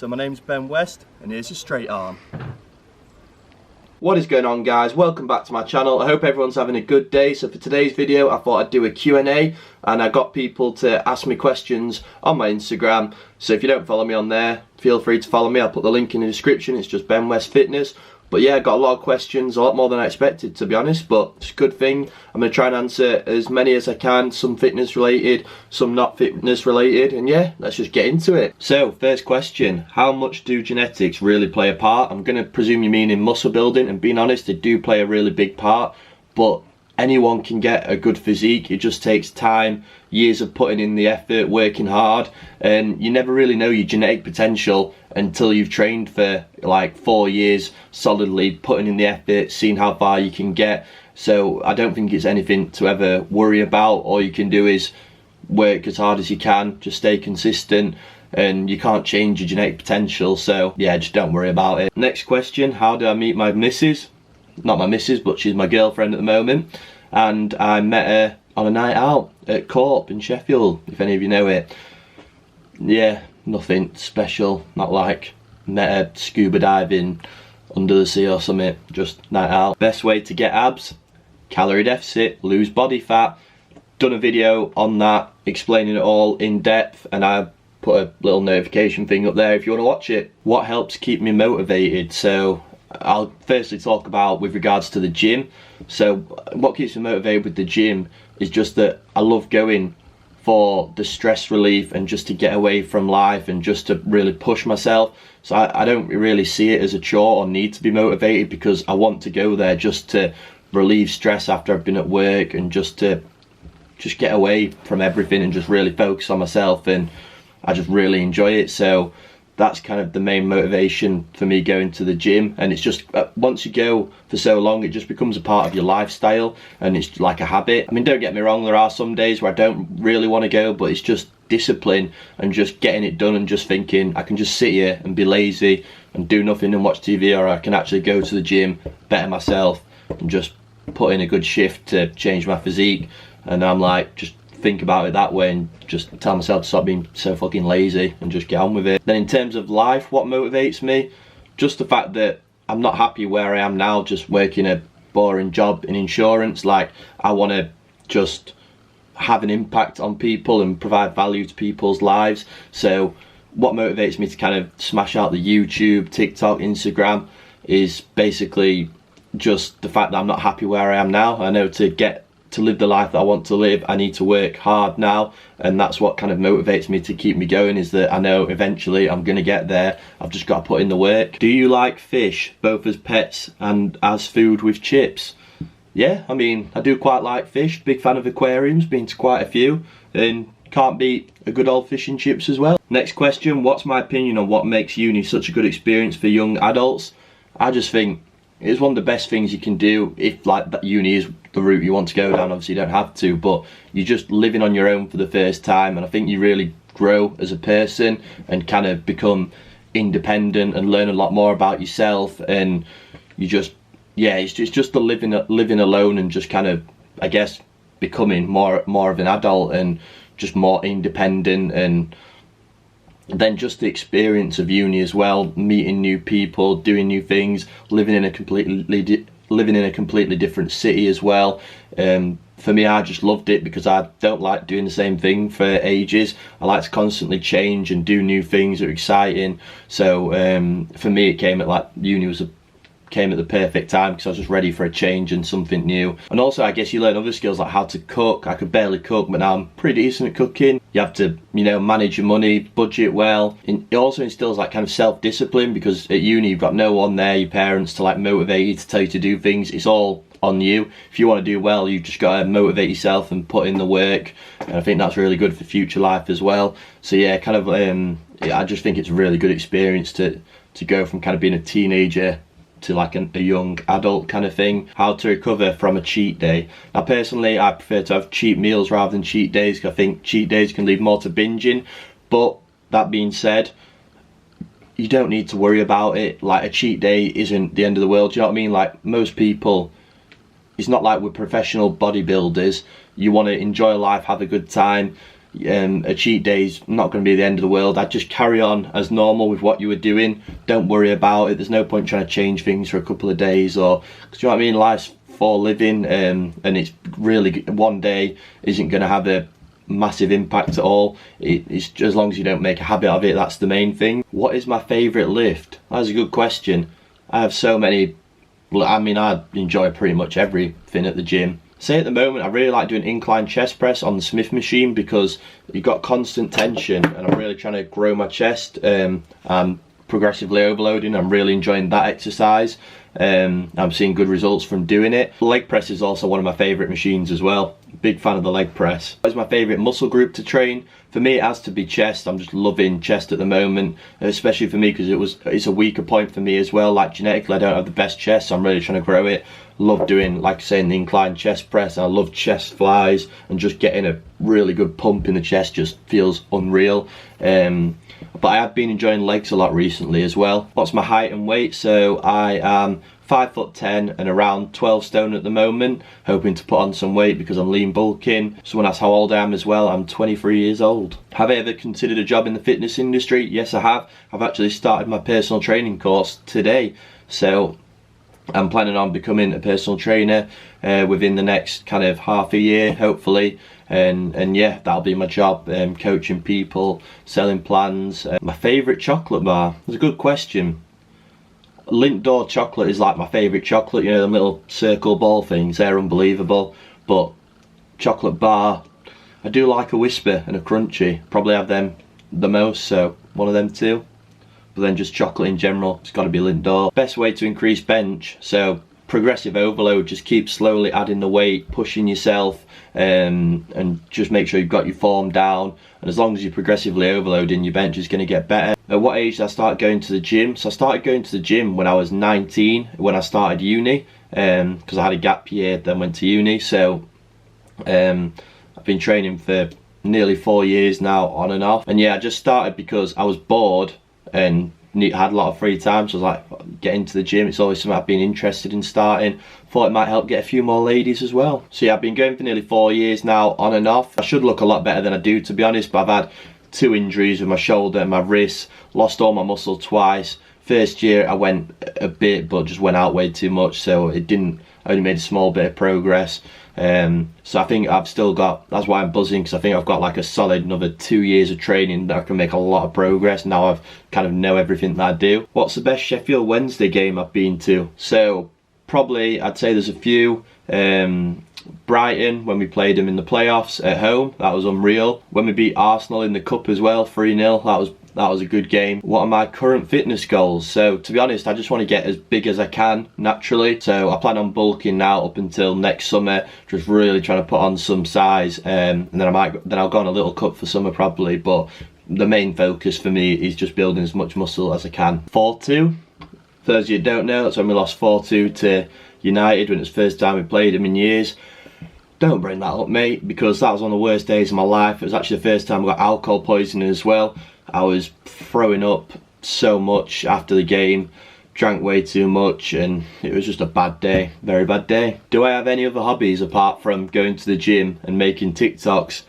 So my name's Ben West and here's your straight arm. What is going on, guys? Welcome back to my channel. I hope everyone's having a good day. So for today's video I thought I'd do a Q&A, and I got people to ask me questions on my Instagram. So if you don't follow me on there, feel free to follow me. I'll put the link in the description. It's just Ben West Fitness. But yeah, I got a lot of questions, a lot more than I expected, to be honest, but it's a good thing. I'm going to try and answer as many as I can, some fitness related, some not fitness related, and yeah, let's just get into it. So, first question, how much do genetics really play a part? I'm going to presume you mean in muscle building, and being honest, they do play a really big part, but anyone can get a good physique. It just takes time, years of putting in the effort, working hard, and you never really know your genetic potential until you've trained for like 4 years solidly, putting in the effort, seeing how far you can get. So I don't think it's anything to ever worry about. All you can do is work as hard as you can, just stay consistent, and you can't change your genetic potential. So yeah, just don't worry about it. Next question, how do I meet my missus? Not my missus, but she's my girlfriend at the moment, and I met her on a night out at Corp in Sheffield, if any of you know it. Yeah, nothing special, not like met her scuba diving under the sea or something, just night out. Best way to get abs? Calorie deficit, lose body fat. Done a video on that, explaining it all in depth, and I put a little notification thing up there if you want to watch it. What helps keep me motivated? So I'll firstly talk about with regards to the gym. So what keeps me motivated with the gym is just that I love going for the stress relief and just to get away from life and just to really push myself. So I don't really see it as a chore or need to be motivated, because I want to go there just to relieve stress after I've been at work, and just to get away from everything and just really focus on myself, and I just really enjoy it. So that's kind of the main motivation for me going to the gym. And it's just once you go for so long, it just becomes a part of your lifestyle, and it's like a habit. I mean, don't get me wrong, there are some days where I don't really want to go, but it's just discipline and just getting it done, and just thinking I can just sit here and be lazy and do nothing and watch TV, or I can actually go to the gym, better myself, and just put in a good shift to change my physique. And I'm like, just think about it that way and just tell myself to stop being so fucking lazy and just get on with it. Then in terms of life, what motivates me? Just the fact that I'm not happy where I am now, just working a boring job in insurance. Like, I want to just have an impact on people and provide value to people's lives. So what motivates me to kind of smash out the YouTube, TikTok, Instagram is basically just the fact that I'm not happy where I am now. I know to live the life that I want to live, I need to work hard now, and that's what kind of motivates me to keep me going, is that I know eventually I'm gonna get there. I've just got to put in the work. Do you like fish, both as pets and as food with chips? Yeah, I mean, I do quite like fish, big fan of aquariums, been to quite a few, and can't beat a good old fish and chips as well. Next question, what's my opinion on what makes uni such a good experience for young adults? I just think it's one of the best things you can do if like that uni is the route you want to go down. Obviously you don't have to, but you're just living on your own for the first time, and I think you really grow as a person and kind of become independent and learn a lot more about yourself. And you just, yeah, it's just the living alone and just kind of, I guess, becoming more of an adult and just more independent. And then just the experience of uni as well, meeting new people, doing new things, living in a completely different city as well. For me, I just loved it because I don't like doing the same thing for ages. I like to constantly change and do new things that are exciting. So for me, it came at like uni came at the perfect time, because I was just ready for a change and something new. And also, I guess you learn other skills like how to cook. I could barely cook, but now I'm pretty decent at cooking. You have to, you know, manage your money, budget well. And it also instills like kind of self-discipline, because at uni you've got no one there, your parents, to like motivate you, to tell you to do things. It's all on you. If you want to do well, you've just got to motivate yourself and put in the work. And I think that's really good for future life as well. So yeah, kind of I just think it's a really good experience to go from kind of being a teenager to like a young adult kind of thing. How to recover from a cheat day? Now personally, I prefer to have cheat meals rather than cheat days, because I think cheat days can lead more to binging. But that being said, you don't need to worry about it. Like, a cheat day isn't the end of the world, do you know what I mean? Like, most people, it's not like we're professional bodybuilders. You want to enjoy life, have a good time. a cheat day's not going to be the end of the world. I'd just carry on as normal with what you were doing. Don't worry about it. There's no point trying to change things for a couple of days, or, cause you know what I mean, life's for living, and it's really, one day isn't going to have a massive impact at all. It's just, as long as you don't make a habit of it, that's the main thing. What is my favourite lift? That's a good question. I have so many. I mean, I enjoy pretty much everything at the gym. Say at the moment I really like doing incline chest press on the Smith machine, because you've got constant tension and I'm really trying to grow my chest. I'm progressively overloading. I'm really enjoying that exercise. I'm seeing good results from doing it. Leg press is also one of my favourite machines as well. Big fan of the leg press. It's my favourite muscle group to train. For me, it has to be chest. I'm just loving chest at the moment, especially for me because it's a weaker point for me as well. Like, genetically, I don't have the best chest, so I'm really trying to grow it. Love doing, like I say, the incline chest press. I love chest flies, and just getting a really good pump in the chest just feels unreal. But I have been enjoying legs a lot recently as well. What's my height and weight? So I am 5'10" and around 12 stone at the moment, hoping to put on some weight because I'm lean bulking. Someone asked how old I am as well. I'm 23 years old. Have I ever considered a job in the fitness industry? Yes, I have. I've actually started my personal training course today, so I'm planning on becoming a personal trainer within the next kind of half a year, hopefully. And yeah, that'll be my job, coaching people, selling plans. My favourite chocolate bar? That's a good question. Lindt D'Or chocolate is like my favourite chocolate. You know, the little circle ball things, they're unbelievable. But chocolate bar, I do like a Whisper and a Crunchy. Probably have them the most, so one of them too. But then just chocolate in general, it's got to be Lindt D'Or. Best way to increase bench, so progressive overload, just keep slowly adding the weight, pushing yourself, and just make sure you've got your form down. And as long as you're progressively overloading, your bench is going to get better. At what age did I start going to the gym? So I started going to the gym when I was 19, when I started uni, because I had a gap year, then went to uni. So I've been training for nearly 4 years now, on and off. And yeah, I just started because I was bored and had a lot of free time, so I was like, get into the gym. It's always something I've been interested in starting. Thought it might help get a few more ladies as well. So yeah, I've been going for nearly 4 years now, on and off. I should look a lot better than I do, to be honest, but I've had 2 injuries with my shoulder and my wrist, lost all my muscle twice. First year I went a bit, but just went out way too much, so I only made a small bit of progress. So I think I've still got, that's why I'm buzzing, because I think I've got like a solid another 2 years of training that I can make a lot of progress. Now I've kind of know everything that I do. What's the best Sheffield Wednesday game I've been to? So probably I'd say there's a few. Brighton, when we played them in the playoffs at home, that was unreal. When we beat Arsenal in the cup as well, 3-0, that was a good game. What are my current fitness goals? So to be honest, I just want to get as big as I can naturally. So I plan on bulking now up until next summer, just really trying to put on some size, and then I'll go on a little cut for summer probably. But the main focus for me is just building as much muscle as I can. 4-2. For those of you who don't know, that's when we lost 4-2 to United when it was the first time we played them in years. Don't bring that up, mate, because that was one of the worst days of my life. It was actually the first time I got alcohol poisoning as well. I was throwing up so much after the game, drank way too much, and it was just a bad day, very bad day. Do I have any other hobbies apart from going to the gym and making TikToks?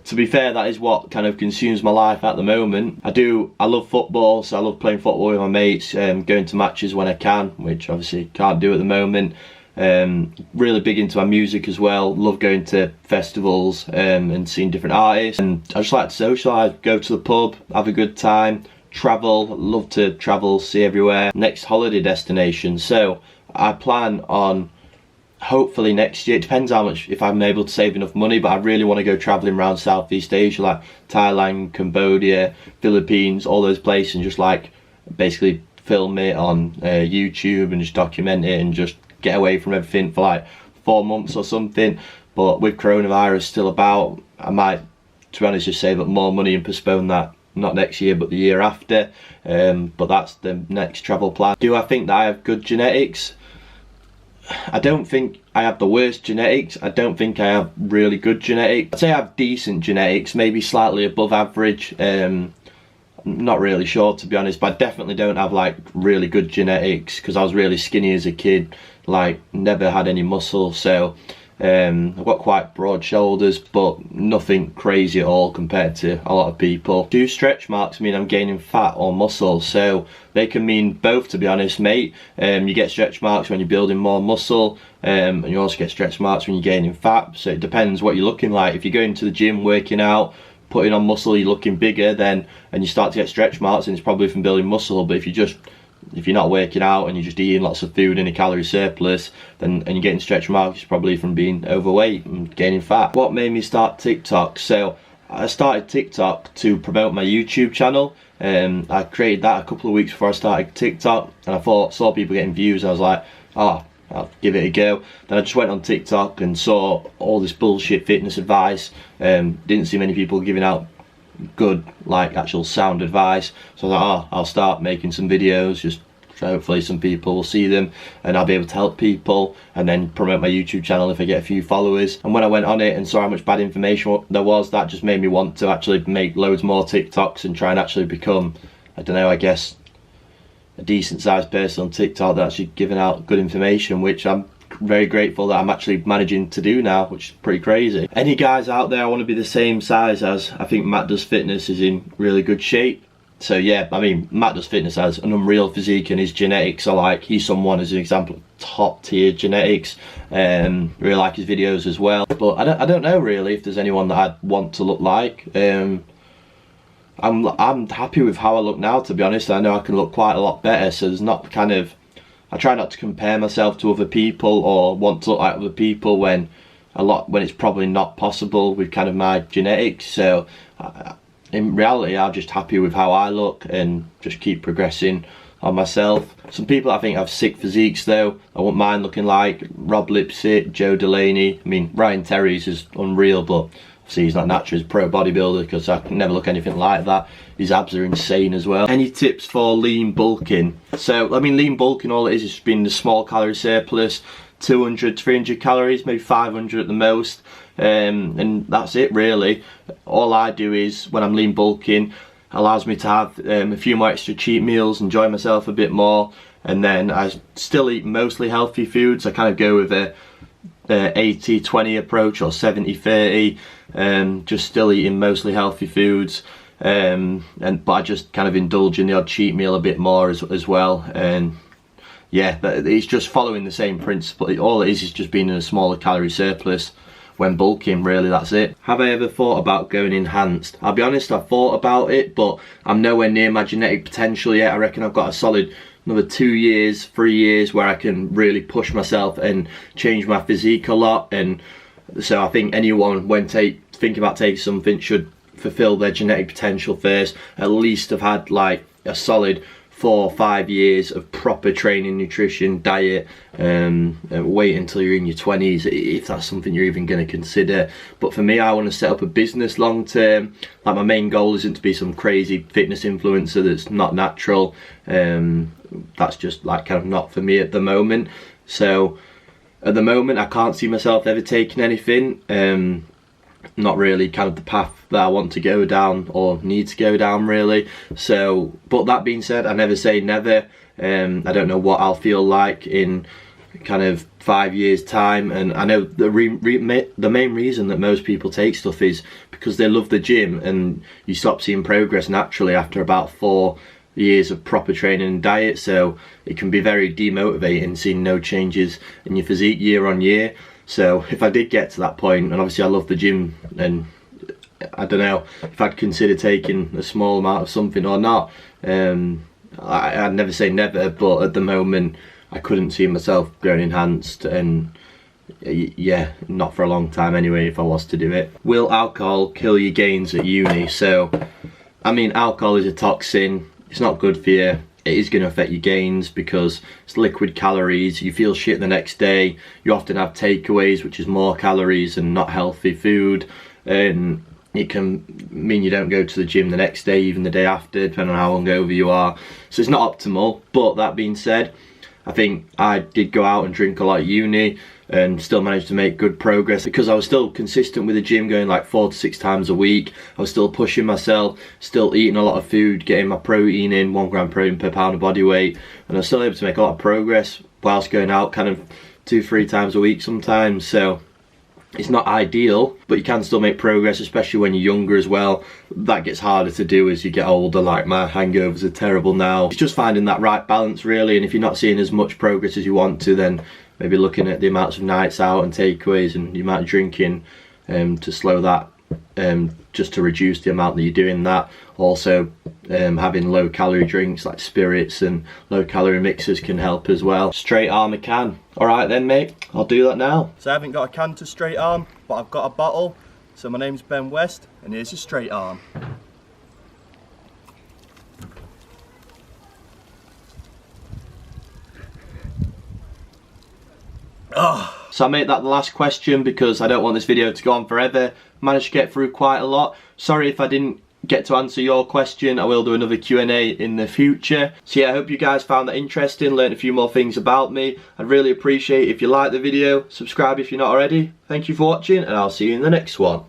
To be fair, that is what kind of consumes my life at the moment. I love football, so I love playing football with my mates, going to matches when I can, which obviously can't do at the moment. Really big into my music as well, love going to festivals and seeing different artists, and I just like to socialise, go to the pub, have a good time, travel, love to travel, see everywhere. Next holiday destination, so I plan on hopefully next year, it depends how much, if I'm able to save enough money, but I really want to go travelling around Southeast Asia, like Thailand, Cambodia, Philippines, all those places, and just like basically film it on YouTube and just document it and just get away from everything for like 4 months or something. But with coronavirus still about, I might, to be honest, just save up more money and postpone that, not next year but the year after. But that's the next travel plan. Do I think that I have good genetics? I don't think I have the worst genetics. I don't think I have really good genetics. I'd say I have decent genetics, maybe slightly above average. Not really sure, to be honest, but I definitely don't have like really good genetics, because I was really skinny as a kid, like never had any muscle. So I've got quite broad shoulders, but nothing crazy at all compared to a lot of people. Do stretch marks mean I'm gaining fat or muscle? So they can mean both, to be honest, mate. You get stretch marks when you're building more muscle, and you also get stretch marks when you're gaining fat. So it depends what you're looking like. If you're going to the gym, working out, putting on muscle, you're looking bigger, then and you start to get stretch marks, and it's probably from building muscle. But if you're not working out and you're just eating lots of food in a calorie surplus, then and you're getting stretch marks, it's probably from being overweight and gaining fat. What made me start TikTok? So I started TikTok to promote my YouTube channel. I created that a couple of weeks before I started TikTok, and I saw people getting views. I was like, oh, I'll give it a go. Then I just went on TikTok and saw all this bullshit fitness advice. Didn't see many people giving out good, like, actual sound advice. So I thought, oh, I'll start making some videos, just hopefully some people will see them and I'll be able to help people, and then promote my YouTube channel if I get a few followers. And when I went on it and saw how much bad information there was, that just made me want to actually make loads more TikToks and try and actually become, I don't know, I guess a decent sized person on TikTok that's actually giving out good information, which I'm very grateful that I'm actually managing to do now, which is pretty crazy. Any guys out there I want to be the same size as? I think Matt Does Fitness is in really good shape. So yeah, I mean, Matt Does Fitness has an unreal physique, and his genetics are like, he's someone as an example of top tier genetics. Really like his videos as well. But I don't know really if there's anyone that I'd want to look like. I'm happy with how I look now, to be honest. I know I can look quite a lot better, so there's not kind of, I try not to compare myself to other people or want to look like other people when it's probably not possible with kind of my genetics. So in reality, I'm just happy with how I look and just keep progressing on myself. Some people I think have sick physiques though. I wouldn't mind looking like Rob Lipsett, Joe Delaney. I mean, Ryan Terry's is unreal, but see, he's not naturally a pro bodybuilder because I can never look anything like that. His abs are insane as well. Any tips for lean bulking? So, I mean, lean bulking, all it is just being the small calorie surplus, 200, 300 calories, maybe 500 at the most. And that's it really. All I do is, when I'm lean bulking, allows me to have a few more extra cheat meals, enjoy myself a bit more, and then I still eat mostly healthy foods. I kind of go with a 80-20 approach or 70-30, just still eating mostly healthy foods, but I just kind of indulge in the odd cheat meal a bit more as well. And yeah, it's just following the same principle. All it is just being in a smaller calorie surplus when bulking, really, that's it. Have I ever thought about going enhanced? I'll be honest, I've thought about it, but I'm nowhere near my genetic potential yet. I reckon I've got a solid another 2 years, 3 years where I can really push myself and change my physique a lot. And so I think anyone, when thinking about taking something, should fulfill their genetic potential first. At least have had like a solid 4 or 5 years of proper training, nutrition, diet, wait until you're in your 20s if that's something you're even going to consider. But for me, I want to set up a business long term. Like, my main goal isn't to be some crazy fitness influencer that's not natural. That's just like kind of not for me at the moment. So at the moment I can't see myself ever taking anything. Not really kind of the path that I want to go down or need to go down really. So, but that being said, I never say never. I don't know what I'll feel like in kind of 5 years time, and I know the main reason that most people take stuff is because they love the gym, and you stop seeing progress naturally after about 4 years of proper training and diet. So it can be very demotivating seeing no changes in your physique year on year. So if I did get to that point, and obviously I love the gym, and I don't know if I'd consider taking a small amount of something or not. I'd never say never, but at the moment I couldn't see myself going enhanced, and yeah, not for a long time anyway if I was to do it. Will alcohol kill your gains at uni? So I mean, alcohol is a toxin. It's not good for you. It is going to affect your gains because it's liquid calories. You feel shit the next day. You often have takeaways, which is more calories and not healthy food, and it can mean you don't go to the gym the next day, even the day after, depending on how hungover you are. So it's not optimal. But that being said, I think I did go out and drink a lot at uni and still managed to make good progress because I was still consistent with the gym, going like 4 to 6 times a week. I was still pushing myself, still eating a lot of food, getting my protein in, 1 gram protein per pound of body weight, and I was still able to make a lot of progress whilst going out kind of 2-3 times a week sometimes. So It's not ideal, but you can still make progress, especially when you're younger as well. That gets harder to do as you get older, like my hangovers are terrible now. It's just finding that right balance really, and if you're not seeing as much progress as you want to, then maybe looking at the amounts of nights out and takeaways and the amount of drinking to slow that, just to reduce the amount that you're doing that. Also having low calorie drinks like spirits and low calorie mixers can help as well. Straight arm a can. Alright then mate, I'll do that now. So I haven't got a can to straight arm, but I've got a bottle. So my name's Ben West and here's your straight arm. So I made that the last question because I don't want this video to go on forever. Managed to get through quite a lot. Sorry if I didn't get to answer your question. I will do another Q&A in the future. So yeah, I hope you guys found that interesting, learned a few more things about me. I'd really appreciate if you like the video, subscribe if you're not already. Thank you for watching and I'll see you in the next one.